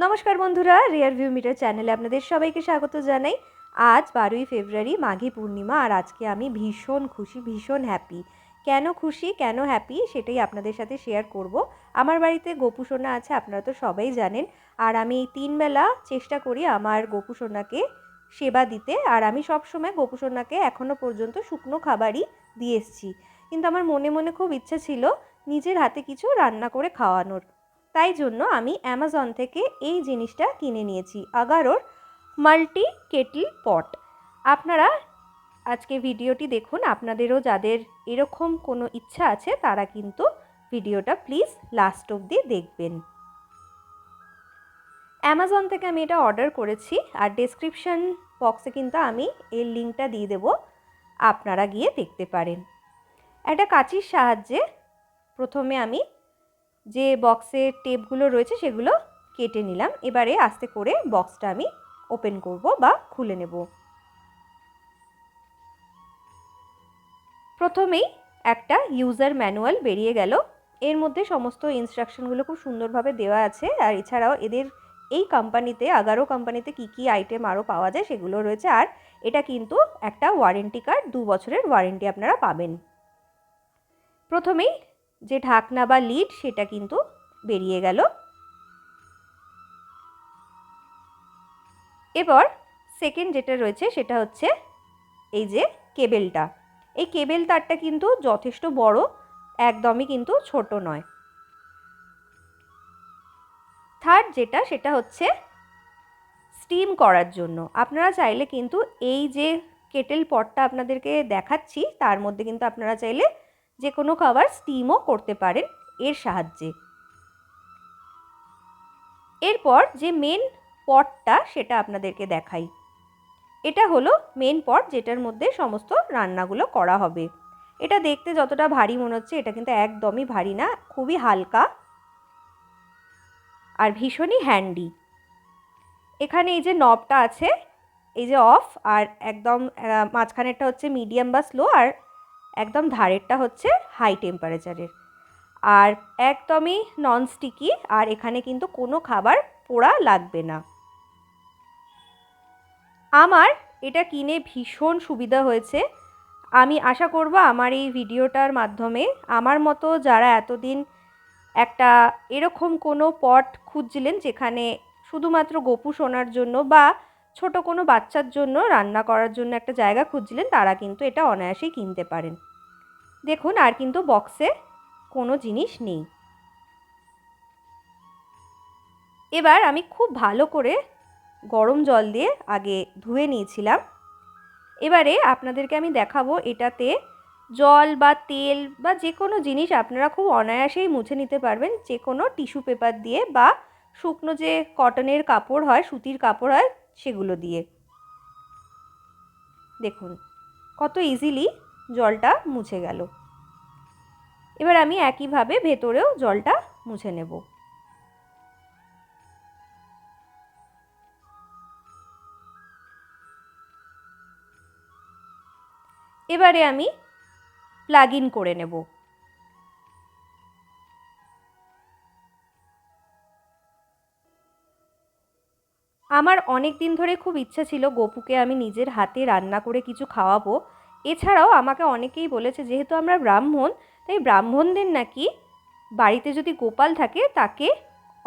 নমস্কার বন্ধুরা, rear view metre চ্যানেলে আপনাদের সবাইকে স্বাগত জানাই। আজ 12ই ফেব্রুয়ারি, মাঘী পূর্ণিমা। আর আজকে আমি ভীষণ খুশি, ভীষণ হ্যাপি। কেন খুশি, কেন হ্যাপি সেটাই আপনাদের সাথে শেয়ার করব। আমার বাড়িতে গোপু সোনা আছে, আপনারা তো সবাই জানেন। আর আমি 3 বেলা চেষ্টা করি আমার গোপু সোনাকে সেবা দিতে। আর আমি সব সময় গোপু সোনাকে এখনও পর্যন্ত শুকনো খাবারই দিয়ে এসেছি। কিন্তু আমার মনে মনে খুব ইচ্ছে ছিল নিজের হাতে কিছু রান্না করে খাওয়ানোর। তাই জন্য আমি অ্যামাজন থেকে এই জিনিসটা কিনে নিয়েছি, আগারোর মাল্টি কেটল পট। আপনারা আজকে ভিডিওটি দেখুন। আপনাদেরও যাদের এরকম কোনো ইচ্ছা আছে তারা কিন্তু ভিডিওটা প্লিজ লাস্ট অবধি দেখবেন। অ্যামাজন থেকে আমি এটা অর্ডার করেছি, আর ডেসক্রিপশন বক্সে কিন্তু আমি এর লিঙ্কটা দিয়ে দেব, আপনারা গিয়ে দেখতে পারেন। একটা কাঁচির সাহায্যে প্রথমে আমি যে বক্সের টেপগুলো রয়েছে সেগুলো কেটে নিলাম। এবারে আস্তে করে বক্সটা আমি ওপেন করব বা খুলে নেব। প্রথমেই একটা ইউজার ম্যানুয়াল বেরিয়ে গেল। এর মধ্যে সমস্ত ইনস্ট্রাকশনগুলো খুব সুন্দরভাবে দেওয়া আছে। আর এছাড়াও এদের এই কোম্পানিতে, আগারো কোম্পানিতে কী কী আইটেম আরও পাওয়া যায় সেগুলো রয়েছে। আর এটা কিন্তু একটা ওয়ারেন্টি কার্ড, 2 বছরের ওয়ারেন্টি আপনারা পাবেন। প্রথমেই যে ঢাকনা বা লিড সেটা কিন্তু বেরিয়ে গেল। এবার সেকেন্ড যেটা রয়েছে সেটা হচ্ছে এই যে কেবেলটা। এই কেবেল তারটা কিন্তু যথেষ্ট বড়, একদমই কিন্তু ছোট নয়। থার্ড যেটা সেটা হচ্ছে স্টিম করার জন্য। আপনারা চাইলে কিন্তু এই যে কেটেল পটটা আপনাদেরকে দেখাচ্ছি তার মধ্যে কিন্তু আপনারা চাইলে যে কোনো খাবার স্টিমও করতে পারেন এর সাহায্যে। এরপর যে মেন পটটা সেটা আপনাদেরকে দেখাই। এটা হলো মেন পট, যেটার মধ্যে সমস্ত রান্নাগুলো করা হবে। এটা দেখতে যতটা ভারী মনে হচ্ছে, এটা কিন্তু একদমই ভারী না, খুবই হালকা আর ভীষণই হ্যান্ডি। এখানে এই যে নবটা আছে, এই যে অফ, আর একদম মাঝখানেরটা হচ্ছে মিডিয়াম বা স্লো, আর একদম ধারেরটা হচ্ছে হাই টেম্পারেচারের। আর একদমই নন স্টিকি, আর এখানে কিন্তু কোনো খাবার পোড়া লাগবে না। আমার এটা কিনে ভীষণ সুবিধা হয়েছে। আমি আশা করব আমার এই ভিডিওটার মাধ্যমে আমার মতো যারা এতদিন একটা এরকম কোনো পট খুঁজছিলেন যেখানে শুধুমাত্র গোপু সোনার জন্য বা ছোট কোনো বাচ্চার জন্য রান্না করার জন্য একটা জায়গা খুঁজছিলেন, তারা কিন্তু এটা অনায়াসেই কিনতে পারেন। দেখুন, আর কিন্তু বক্সে কোনো জিনিস নেই। এবার আমি খুব ভালো করে গরম জল দিয়ে আগে ধুয়ে নিয়েছিলাম। এবারে আপনাদেরকে আমি দেখাবো এটাতে জল বা তেল বা যে কোনো জিনিস আপনারা খুব অনায়াসেই মুছে নিতে পারবেন, যে কোনো টিস্যু পেপার দিয়ে বা শুকনো যে কটনের কাপড় হয়, সুতির কাপড় হয়, সেগুলো দিয়ে। দেখুন কত ইজিলি জলটা মুছে গেল। এবার আমি একইভাবে ভেতরেও জলটা মুছে নেব। এবারে আমি প্লাগ ইন করে নেব। আমার অনেক দিন ধরে খুব ইচ্ছা ছিল গোপুকে আমি নিজের হাতে রান্না করে কিছু খাওয়াবো। এছাড়াও আমাকে অনেকেই বলেছে যেহেতু আমরা ব্রাহ্মণ, তাই ব্রাহ্মণদের নাকি বাড়িতে যদি গোপাল থাকে তাকে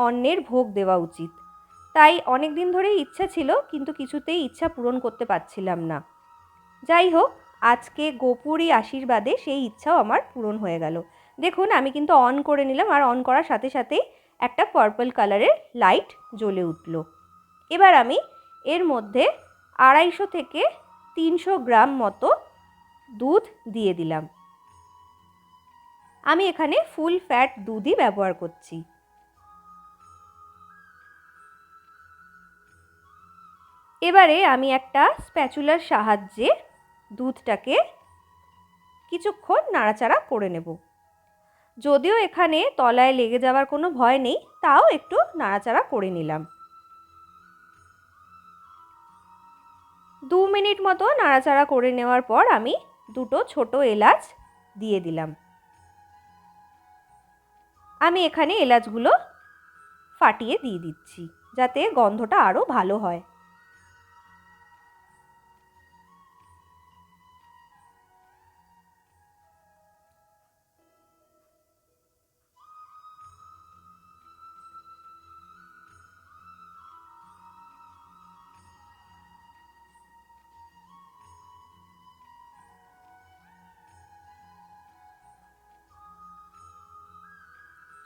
অন্নের ভোগ দেওয়া উচিত। তাই অনেক দিন ধরেই ইচ্ছা ছিল, কিন্তু কিছুতেই ইচ্ছা পূরণ করতে পারছিলাম না। যাই হোক, আজকে গোপুরই আশীর্বাদে সেই ইচ্ছাও আমার পূরণ হয়ে গেল। দেখুন আমি কিন্তু অন করে নিলাম, আর অন করার সাথে সাথেই একটা পার্পল কালারের লাইট জ্বলে উঠল। এবার আমি এর মধ্যে 250 থেকে 300 গ্রাম মতো দুধ দিয়ে দিলাম। আমি এখানে ফুল ফ্যাট দুধই ব্যবহার করছি। এবারে আমি একটা স্প্যাচুলার সাহায্যে দুধটাকে কিছুক্ষণ নাড়াচাড়া করে নেব। যদিও এখানে তলায় লেগে যাওয়ার কোনো ভয় নেই, তাও একটু নাড়াচাড়া করে নিলাম। 2 মিনিট মতো নাড়াচাড়া করে নেওয়ার পর আমি 2টো ছোট এলাচ দিয়ে দিলাম। আমি এখানে এলাচগুলো ফাটিয়ে দিয়ে দিচ্ছি। যাতে গন্ধটা আরও ভালো হয়।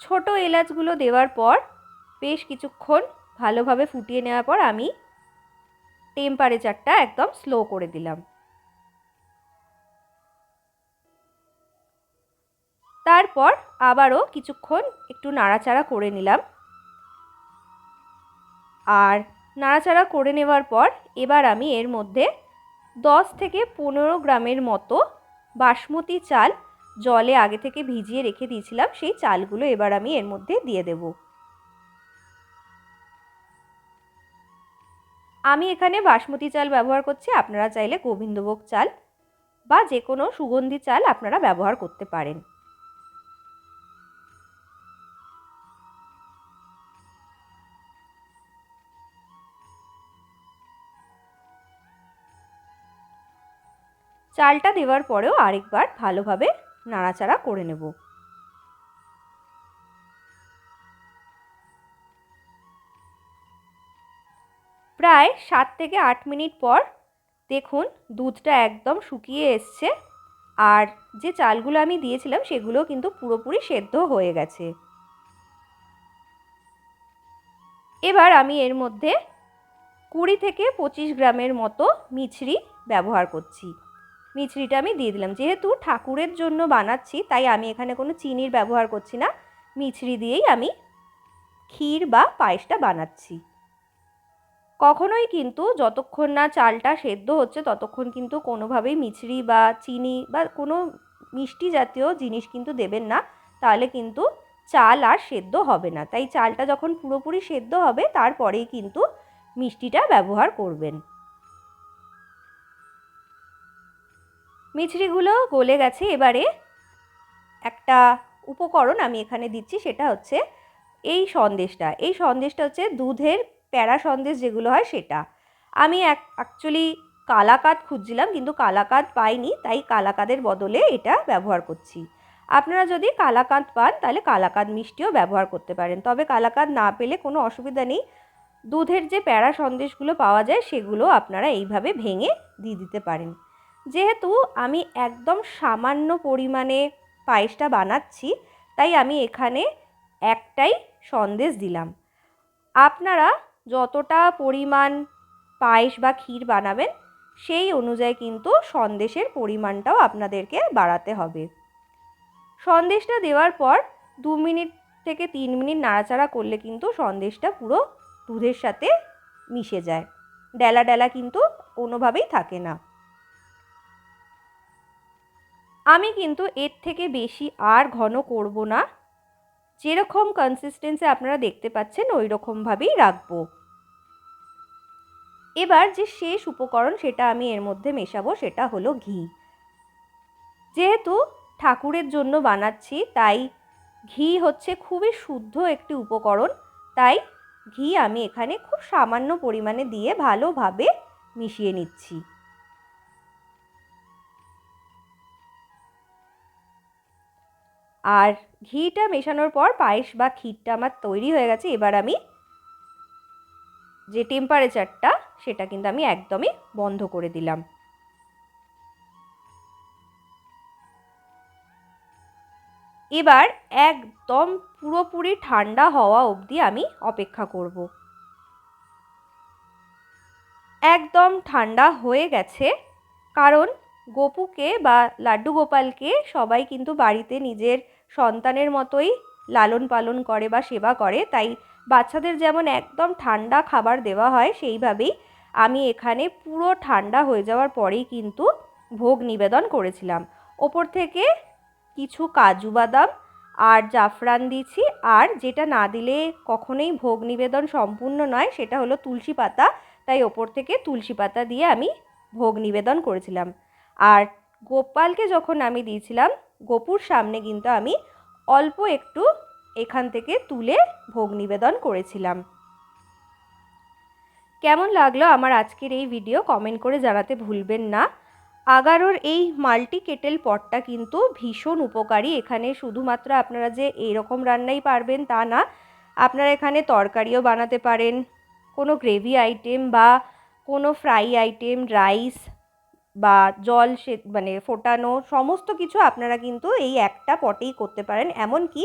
ছোট এলাচগুলো দেওয়ার পর বেশ কিছুক্ষণ ভালোভাবে ফুটিয়ে নেওয়ার পর আমি টেম্পারেচারটা একদম স্লো করে দিলাম। তারপর আবারও কিছুক্ষণ একটু নাড়াচাড়া করে নিলাম। আর নাড়াচাড়া করে নেওয়ার পর এবার আমি এর মধ্যে 10 থেকে 15 গ্রামের মতো বাসমতি চাল জলে আগে থেকে ভিজিয়ে রেখে দিয়েছিলাম, সেই চালগুলো এবার আমি এর মধ্যে দিয়ে দেব। আমি এখানে বাসমতি চাল ব্যবহার করছি, আপনারা চাইলে গোবিন্দভোগ চাল বা যে কোনো সুগন্ধি চাল আপনারা ব্যবহার করতে পারেন। চালটা দেওয়ার পরেও আরেকবার ভালোভাবে নাড়াচাড়া করে নেব। প্রায় 7 থেকে 8 মিনিট পর দেখুন দুধটা একদম শুকিয়ে এসছে, আর যে চালগুলো আমি দিয়েছিলাম সেগুলো কিন্তু পুরোপুরি সেদ্ধ হয়ে গেছে। এবার আমি এর মধ্যে 20 থেকে 25 গ্রামের মতো মিছরি ব্যবহার করছি। মিছরিটা আমি দিয়ে দিলাম। যেহেতু ঠাকুরের জন্য বানাচ্ছি তাই আমি এখানে কোনো চিনির ব্যবহার করছি না, মিছরি দিয়েই আমি ক্ষীর বা পায়েসটা বানাচ্ছি। কখনোই কিন্তু যতক্ষণ না চালটা সেদ্ধ হচ্ছে ততক্ষণ কিন্তু কোনোভাবেই মিছরি বা চিনি বা কোনো মিষ্টি জাতীয় জিনিস কিন্তু দেবেন না, তাহলে কিন্তু চাল আর সেদ্ধ হবে না। তাই চালটা যখন পুরোপুরি সেদ্ধ হবে তারপরেই কিন্তু মিষ্টিটা ব্যবহার করবেন। মিছরিগুলো গলে গেছে, এবারে একটা উপকরণ আমি এখানে দিচ্ছি, সেটা হচ্ছে এই সন্দেশটা হচ্ছে দুধের প্যাড়া সন্দেশ যেগুলো হয় সেটা। আমি অ্যাকচুয়ালি কালাকাঁদ খুঁজছিলাম কিন্তু কালাকাঁদ পাইনি, তাই কালাকাঁদের বদলে এটা ব্যবহার করছি। আপনারা যদি কালাকাঁদ পান তাহলে কালাকাঁদ মিষ্টিও ব্যবহার করতে পারেন, তবে কালাকাঁদ না পেলে কোনো অসুবিধা নেই। দুধের যে প্যাড়া সন্দেশগুলো পাওয়া যায় সেগুলো আপনারা এইভাবে ভেঙে দিয়ে দিতে পারেন। যেহেতু আমি একদম সামান্য পরিমাণে পায়েসটা বানাচ্ছি তাই আমি এখানে একটাই সন্দেশ দিলাম। আপনারা যতটা পরিমাণ পায়েস বা ক্ষীর বানাবেন সেই অনুযায়ী কিন্তু সন্দেশের পরিমাণটাও আপনাদেরকে বাড়াতে হবে। সন্দেশটা দেওয়ার পর 2 মিনিট থেকে 3 মিনিট নাড়াচাড়া করলে কিন্তু সন্দেশটা পুরো দুধের সাথে মিশে যায়, ডেলা ডেলা কিন্তু কোনোভাবেই থাকে না। আমি কিন্তু এর থেকে বেশি আর ঘন করব না, যেরকম কনসিস্টেন্সি আপনারা দেখতে পাচ্ছেন ওই রকমভাবেই রাখবো। এবার যে শেষ উপকরণ সেটা আমি এর মধ্যে মেশাবো, সেটা হলো ঘি। যেহেতু ঠাকুরের জন্য বানাচ্ছি তাই ঘি হচ্ছে খুবই শুদ্ধ একটি উপকরণ, তাই ঘি আমি এখানে খুব সামান্য পরিমাণে দিয়ে ভালোভাবে মিশিয়ে নিচ্ছি। আর ঘিটা মেশানোর পর পায়েস বা ক্ষীরটা আমার তৈরি হয়ে গেছে। এবার আমি যে টেম্পারেচারটা সেটা কিন্তু আমি একদমই বন্ধ করে দিলাম। এবার একদম পুরোপুরি ঠান্ডা হওয়া অবধি আমি অপেক্ষা করব। একদম ঠান্ডা হয়ে গেছে, কারণ গোপুকে বা লাড্ডু গোপালকে সবাই কিন্তু বাড়িতে নিজের সন্তানের মতোই লালন পালন করে বা সেবা করে, তাই বাচ্চাদের যেমন একদম ঠান্ডা খাবার দেওয়া হয় সেইভাবেই আমি এখানে পুরো ঠান্ডা হয়ে যাওয়ার পরেই কিন্তু ভোগ নিবেদন করেছিলাম। ওপর থেকে কিছু কাজু বাদাম আর জাফরান দিয়েছি, আর যেটা না দিলে কখনোই ভোগ নিবেদন সম্পূর্ণ নয় সেটা হলো তুলসী পাতা, তাই ওপর থেকে তুলসী পাতা দিয়ে আমি ভোগ নিবেদন করেছিলাম। আর গোপালকে যখন আমি দিয়েছিলাম গোপুর সামনে কিন্তু আমি অল্প একটু এখান থেকে তুলে ভোগ নিবেদন করেছিলাম। কেমন লাগলো আমার আজকের এই ভিডিও কমেন্ট করে জানাতে ভুলবেন না। আগারোর এই মাল্টি কেটেল পটটা কিন্তু ভীষণ উপকারী। এখানে শুধুমাত্র আপনারা যে এইরকম রান্নাই পারবেন তা না, আপনারা এখানে তরকারিও বানাতে পারেন, কোনো গ্রেভি আইটেম বা কোনো ফ্রাই আইটেম, রাইস বা জল মানে ফোটানো সমস্ত কিছু আপনারা কিন্তু এই একটা পটেই করতে পারেন। এমনকি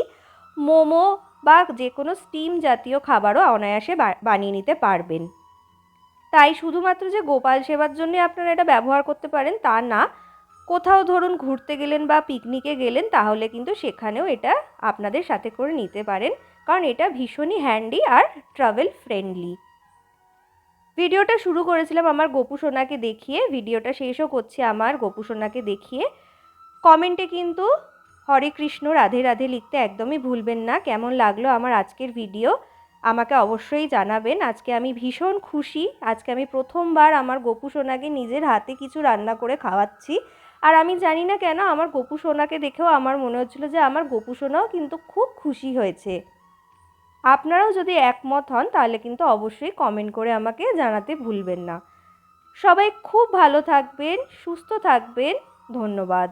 মোমো বা যে কোনো স্টিম জাতীয় খাবারও অনায়াসে বানিয়ে নিতে পারবেন। তাই শুধুমাত্র যে গোপাল সেবার জন্য আপনারা এটা ব্যবহার করতে পারেন তা না, কোথাও ধরুন ঘুরতে গেলেন বা পিকনিকে গেলেন তাহলে কিন্তু সেখানেও এটা আপনাদের সাথে করে নিতে পারেন, কারণ এটা ভীষণই হ্যান্ডি আর ট্রাভেল ফ্রেন্ডলি। ভিডিওটা শুরু করেছিলাম আমার গোপু সোনাকে দেখিয়ে, ভিডিওটা শেষও করছি আমার গোপু সোনাকে দেখিয়ে। কমেন্টে কিন্তু হরে কৃষ্ণ রাধে রাধে লিখতে একদমই ভুলবেন না। কেমন লাগলো আমার আজকের ভিডিও আমাকে অবশ্যই জানাবেন। আজকে আমি ভীষণ খুশি, আজকে আমি প্রথমবার আমার গোপু সোনাকে নিজের হাতে কিছু রান্না করে খাওয়াচ্ছি। আর আমি জানি না কেন আমার গোপু সোনাকে দেখেও আমার মনে হচ্ছিলো যে আমার গোপু সোনাও কিন্তু খুব খুশি হয়েছে। আপনারাও যদি একমত হন তাহলে কিন্তু অবশ্যই কমেন্ট করে আমাকে জানাতে ভুলবেন না। সবাই খুব ভালো থাকবেন, সুস্থ থাকবেন। ধন্যবাদ।